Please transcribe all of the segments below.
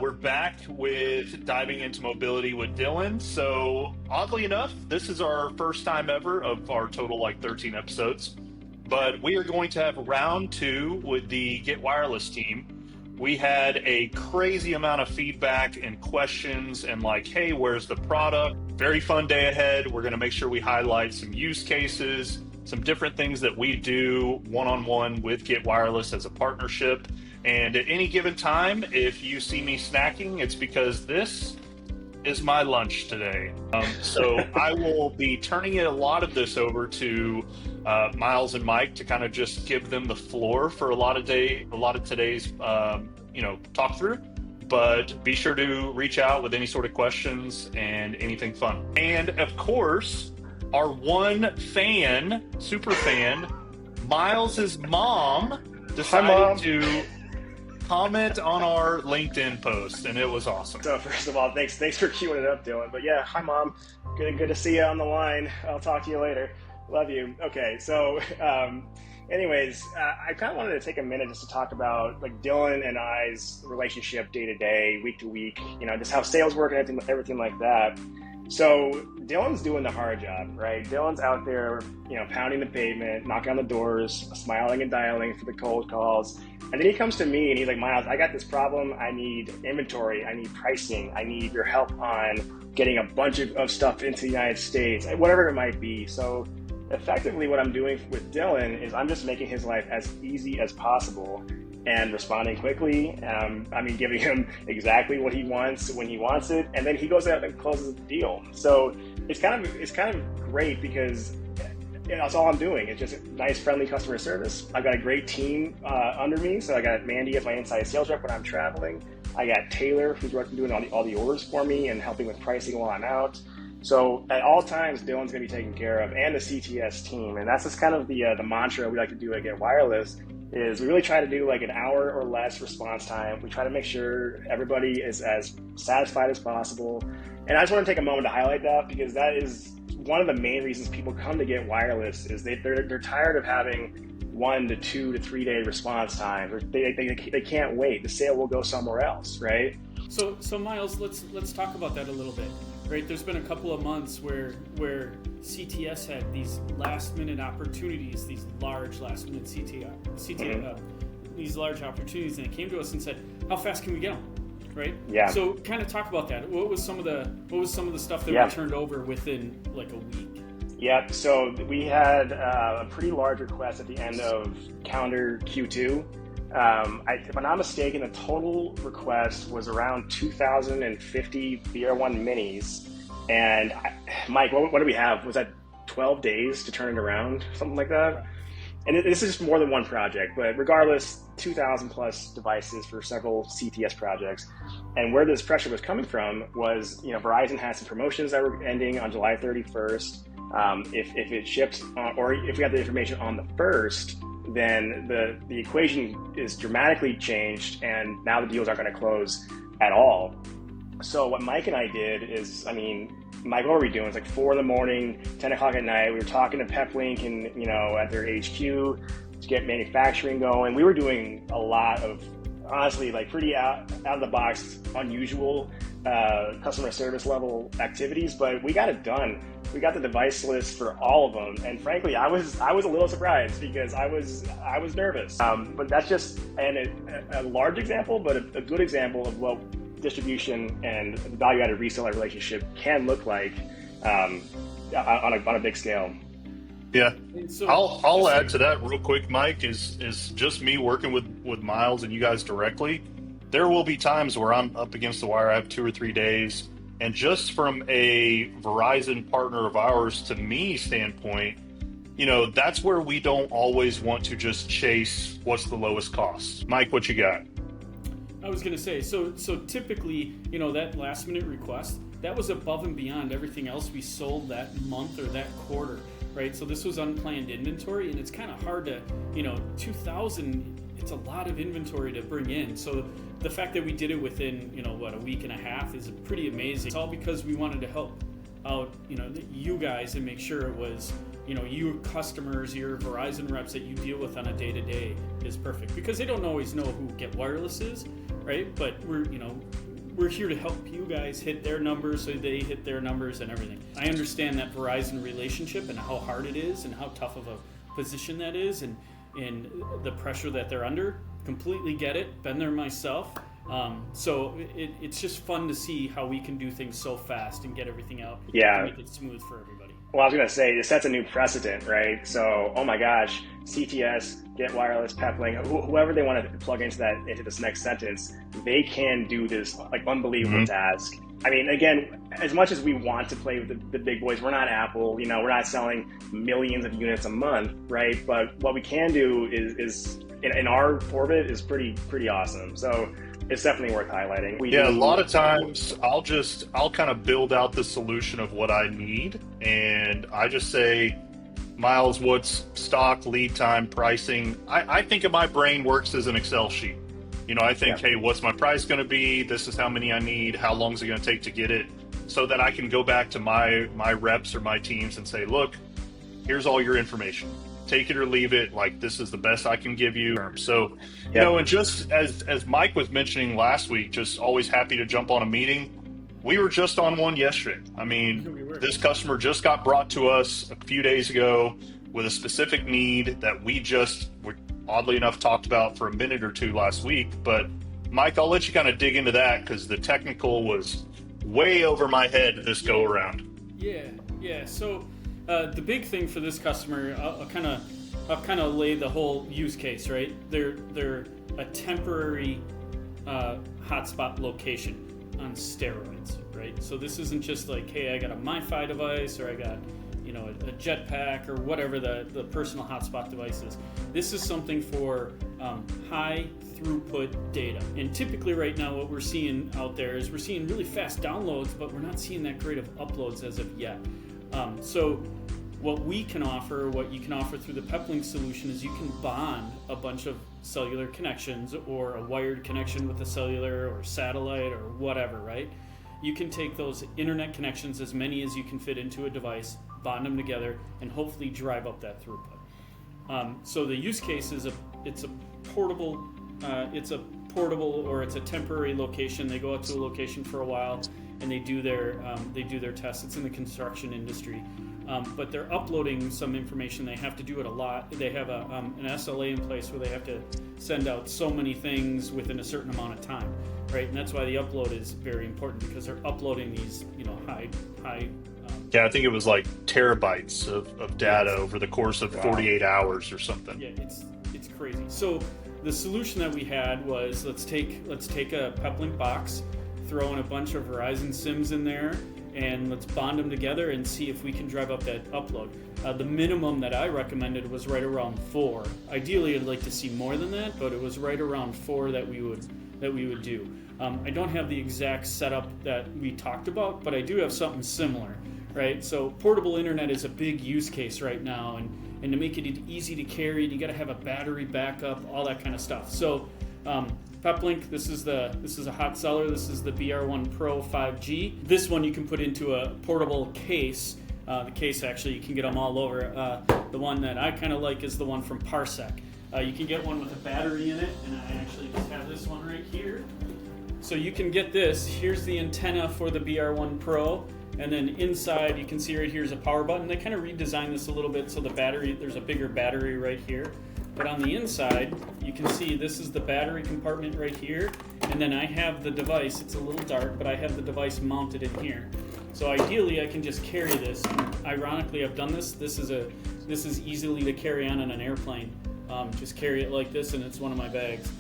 We're back with diving into mobility with Dillon. So, oddly enough, this is our first time ever of our total 13 episodes. But we are going to have round 2 with the Get Wireless team. We had a crazy amount of feedback and questions and hey, where's the product? Very fun day ahead. We're going to make sure we highlight some use cases, some different things that we do one-on-one with Get Wireless as a partnership. And at any given time, if you see me snacking, it's because this is my lunch today. So I will be turning a lot of this over to Miles and Mike to kind of just give them the floor for a lot of today's talk through. But be sure to reach out with any sort of questions and anything fun. And of course, our one fan, super fan, Miles's mom decided to comment on our LinkedIn post, and it was awesome. So first of all, thanks for queuing it up, Dillon. But yeah, hi Mom, good to see you on the line. I'll talk to you later. Love you. Okay, so anyways, I kind of wanted to take a minute just to talk about Dillon and I's relationship day to day, week to week. Just how sales work and everything like that. So Dillon's doing the hard job, right? Dillon's out there, pounding the pavement, knocking on the doors, smiling and dialing for the cold calls. And then he comes to me and he's like, Miles, I got this problem. I need inventory. I need pricing. I need your help on getting a bunch of stuff into the United States, whatever it might be. So effectively what I'm doing with Dillon is I'm just making his life as easy as possible and responding quickly. Giving him exactly what he wants when he wants it, and then he goes out and closes the deal. So it's kind of great because that's all I'm doing. It's just nice, friendly customer service. I've got a great team under me. So I got Mandy as my inside sales rep when I'm traveling. I got Taylor, who's doing all the orders for me and helping with pricing while I'm out. So at all times, Dillon's going to be taken care of, and the CTS team. And that's just kind of the mantra we like to do at Get Wireless. Is we really try to do an hour or less response time. We try to make sure everybody is as satisfied as possible. And I just want to take a moment to highlight that because that is one of the main reasons people come to Get Wireless is they're tired of having 1 to 2 to 3 day response time. They can't wait. The sale will go somewhere else, right? So Miles, let's talk about that a little bit. Right, there's been a couple of months where CTS had these last minute opportunities, these large last minute these large opportunities, and it came to us and said, "How fast can we get them?" Right? Yeah. So kind of talk about that. What was some of the stuff that we turned over within a week? Yeah. So we had a pretty large request at the end of calendar Q2. If I'm not mistaken, the total request was around 2,050 VR1 minis. And Mike, what do we have? Was that 12 days to turn it around? Something like that? And this is just more than one project, but regardless, 2,000 plus devices for several CTS projects. And where this pressure was coming from was, Verizon had some promotions that were ending on July 31st. If it shipped, or if we had the information on the 1st, then the equation is dramatically changed, and now the deals aren't going to close at all. So what Mike and I did is, Mike, what were we doing? It's 4 a.m, 10 o'clock at night. We were talking to PepLink and, at their HQ to get manufacturing going. We were doing a lot of, honestly, pretty out of the box, unusual customer service level activities, but we got it done. We got the device list for all of them, and frankly, I was a little surprised because I was nervous. But that's just a large example, but a good example of what distribution and value-added reseller relationship can look like on a big scale. Yeah, so, I'll add to that real quick, Mike. Is just me working with Miles and you guys directly. There will be times where I'm up against the wire. I have 2 or 3 days. And just from a Verizon partner of ours to me standpoint, that's where we don't always want to just chase what's the lowest cost. Mike, what you got? I was going to say, so typically, that last minute request, that was above and beyond everything else we sold that month or that quarter, right? So this was unplanned inventory, and it's kind of hard to, 2,000, it's a lot of inventory to bring in. So the fact that we did it within, a week and a half is pretty amazing. It's all because we wanted to help out, you guys and make sure it was, your customers, your Verizon reps that you deal with on a day-to-day is perfect, because they don't always know who Get Wireless is, right? But we're, we're here to help you guys hit their numbers so they hit their numbers and everything. I understand that Verizon relationship and how hard it is and how tough of a position that is and the pressure that they're under. Completely get it. Been there myself. So it's just fun to see how we can do things so fast and get everything out. Yeah. To make it smooth for everybody. Well, I was going to say, it sets a new precedent, right? So, oh my gosh, CTS, Get Wireless, Peplink, whoever they want to plug into this next sentence, they can do this like unbelievable task. I mean, again, as much as we want to play with the big boys, we're not Apple, we're not selling millions of units a month, right? But what we can do is in our orbit is pretty awesome. So it's definitely worth highlighting. A lot of times I'll kind of build out the solution of what I need, and I just say, Miles, what's stock, lead time, pricing? I think of my brain works as an Excel sheet. I think, hey, what's my price going to be? This is how many I need. How long is it going to take to get it? So that I can go back to my reps or my teams and say, look, here's all your information. Take it or leave it. Like, this is the best I can give you. So, and just as Mike was mentioning last week, just always happy to jump on a meeting. We were just on one yesterday. I mean, this customer just got brought to us a few days ago with a specific need that we just, oddly enough, talked about for a minute or two last week. But Mike, I'll let you kind of dig into that because the technical was way over my head this go around. Yeah. So the big thing for this customer, I'll kind of lay the whole use case, right? They're a temporary hotspot location on steroids, right? So this isn't just like, hey, I got a MiFi device or I got a jetpack or whatever the personal hotspot device is. This is something for high throughput data. And typically right now what we're seeing out there is we're seeing really fast downloads, but we're not seeing that great of uploads as of yet. So what you can offer through the Peplink solution is you can bond a bunch of cellular connections or a wired connection with a cellular or satellite or whatever, right? You can take those internet connections, as many as you can fit into a device, bond them together, and hopefully drive up that throughput. So the use case is it's a portable or it's a temporary location. They go out to a location for a while and they do their tests. It's in the construction industry. But they're uploading some information. They have to do it a lot. They have an SLA in place where they have to send out so many things within a certain amount of time, right? And that's why the upload is very important because they're uploading these, high. I think it was like terabytes of data over the course of 48 hours or something. Yeah, it's crazy. So the solution that we had was let's take a Peplink box, throw in a bunch of Verizon SIMs in there, and let's bond them together and see if we can drive up that upload. The minimum that I recommended was right around 4. Ideally, I'd like to see more than that, but it was right around 4 that we would do. I don't have the exact setup that we talked about, but I do have something similar, right? So portable internet is a big use case right now, and to make it easy to carry, you got to have a battery backup, all that kind of stuff. So Peplink, this is a hot seller. This is the BR1 Pro 5G. This one you can put into a portable case. The case, actually, you can get them all over. The one that I kind of like is the one from Parsec. You can get one with a battery in it, and I actually just have this one right here. So you can get this. Here's the antenna for the BR1 Pro, and then inside you can see right here is a power button. They kind of redesigned this a little bit so there's a bigger battery right here. But on the inside, you can see this is the battery compartment right here, and then I have the device. It's a little dark, but I have the device mounted in here. So ideally, I can just carry this. Ironically, I've done this. This is easily to carry on an airplane. Just carry it like this, and it's one of my bags.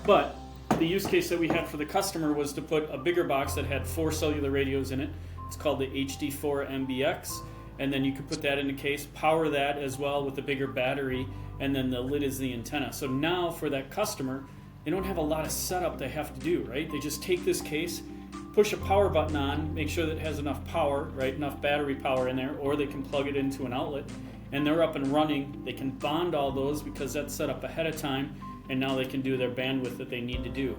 But the use case that we had for the customer was to put a bigger box that had 4 cellular radios in it. It's called the HD4 MBX, and then you could put that in a case, power that as well with a bigger battery, and then the lid is the antenna. So now for that customer, they don't have a lot of setup they have to do, right? They just take this case, push a power button on, make sure that it has enough power, right? Enough battery power in there, or they can plug it into an outlet, and they're up and running. They can bond all those because that's set up ahead of time, and now they can do their bandwidth that they need to do.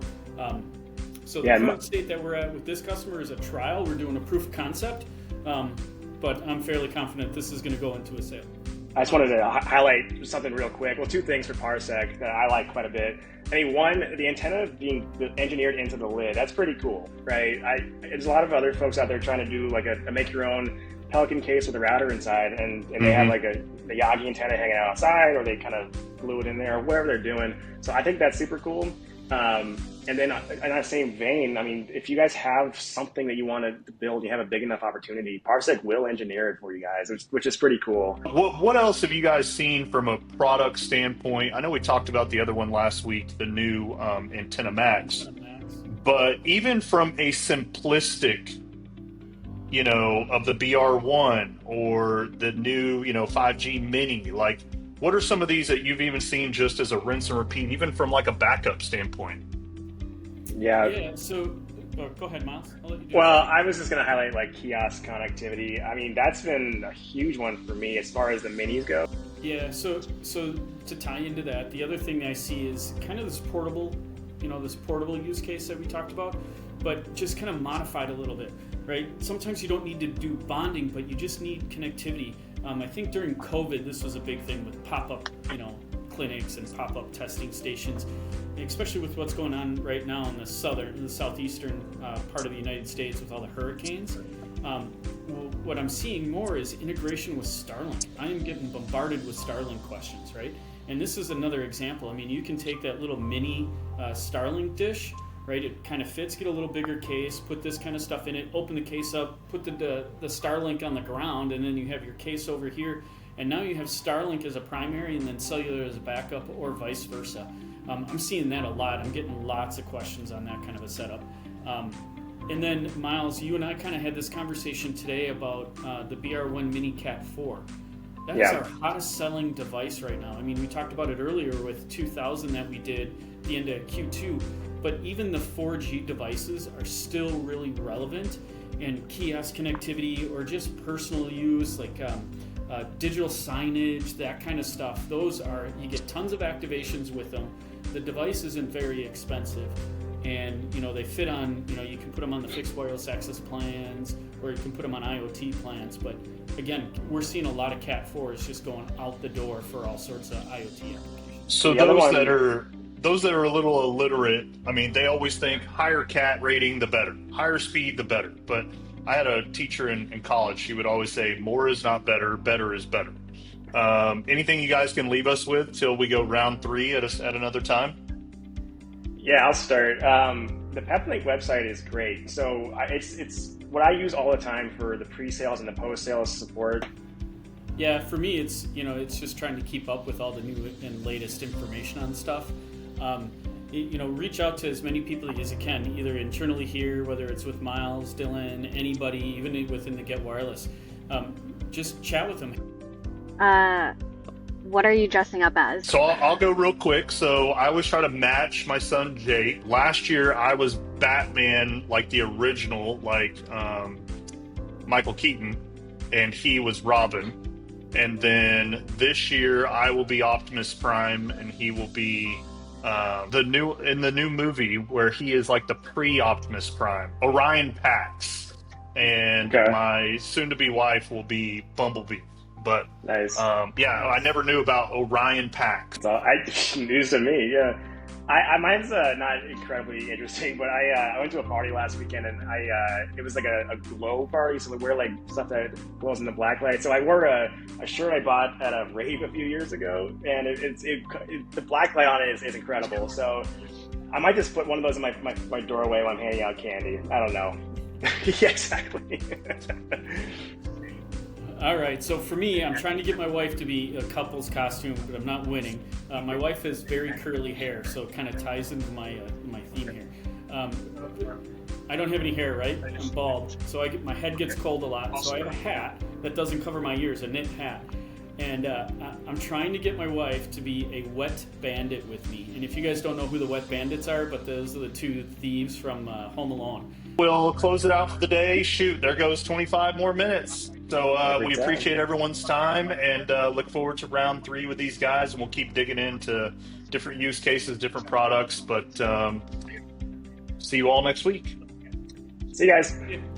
So the current state that we're at with this customer is a trial. We're doing a proof of concept, but I'm fairly confident this is going to go into a sale. I just wanted to highlight something real quick. Well, 2 things for Parsec that I like quite a bit. I mean, one, the antenna being engineered into the lid, that's pretty cool, right? There's a lot of other folks out there trying to do like a make your own Pelican case with a router inside, and they have like the Yagi antenna hanging out outside, or they kind of glue it in there, or whatever they're doing. So I think that's super cool. And then in that same vein, I mean, if you guys have something that you want to build, you have a big enough opportunity, Parsec will engineer it for you guys, which is pretty cool. What else have you guys seen from a product standpoint? I know we talked about the other one last week, the new Antenna Max, but even from a simplistic, of the BR1 or the new, 5G Mini, like, what are some of these that you've even seen just as a rinse and repeat, even from like a backup standpoint? Yeah. So, go ahead, Miles. I'll let you do Well, I was just going to highlight like kiosk connectivity. I mean, that's been a huge one for me as far as the minis go. Yeah. So to tie into that, the other thing I see is kind of this portable use case that we talked about, but just kind of modified a little bit, right? Sometimes you don't need to do bonding, but you just need connectivity. I think during COVID, this was a big thing with pop-up, clinics and pop-up testing stations, especially with what's going on right now in the southeastern part of the United States with all the hurricanes. What I'm seeing more is integration with Starlink. I am getting bombarded with Starlink questions, right? And this is another example. I mean, you can take that little mini Starlink dish, right? It kind of fits, get a little bigger case, put this kind of stuff in it, open the case up, put the Starlink on the ground, and then you have your case over here. And now you have Starlink as a primary and then cellular as a backup, or vice versa. I'm seeing that a lot. I'm getting lots of questions on that kind of a setup. And then, Miles, you and I kind of had this conversation today about the BR1 Mini Cat 4. That is our hottest selling device right now. I mean, we talked about it earlier with 2000 that we did the end of Q2, but even the 4G devices are still really relevant, and kiosk connectivity or just personal use, like digital signage, that kind of stuff. You get tons of activations with them. The device isn't very expensive, and they fit on, you can put them on the fixed wireless access plans, or you can put them on IoT plans. But again, we're seeing a lot of Cat 4s just going out the door for all sorts of IoT applications. So those that are a little illiterate, I mean, they always think higher cat rating, the better, higher speed, the better. But I had a teacher in college. She would always say, more is not better, better is better. Anything you guys can leave us with till we go round 3 at another time? Yeah, I'll start. The Peplink website is great. So it's what I use all the time for the pre-sales and the post-sales support. Yeah, for me, it's just trying to keep up with all the new and latest information on stuff. Reach out to as many people as you can, either internally here, whether it's with Miles, Dillon, anybody, even within the Get Wireless. Just chat with them. What are you dressing up as? So I'll go real quick. So I always try to match my son Jake. Last year I was Batman, like the original, like Michael Keaton, and he was Robin. And then this year I will be Optimus Prime, and he will be the new movie where he is like the pre-Optimus Prime, Orion Pax, and my soon-to-be wife will be Bumblebee. But nice. I never knew about Orion Pax. So news to me. Yeah, mine's not incredibly interesting, but I went to a party last weekend, and it was like a glow party, so we wear like stuff that glows in the black light. So I wore a shirt I bought at a rave a few years ago, and the black light on it is incredible. So I might just put one of those in my doorway when I'm handing out candy. I don't know. Yeah, exactly. All right, so for me, I'm trying to get my wife to be a couple's costume, but I'm not winning. My wife has very curly hair, so it kind of ties into my theme here. I don't have any hair, right? I'm bald, so my head gets cold a lot. So I have a hat that doesn't cover my ears, a knit hat. And I'm trying to get my wife to be a wet bandit with me. And if you guys don't know who the wet bandits are, but those are the two thieves from Home Alone. We'll close it out for the day. Shoot, there goes 25 more minutes. So we appreciate everyone's time, and look forward to round 3 with these guys, and we'll keep digging into different use cases, different products. But see you all next week. See you guys.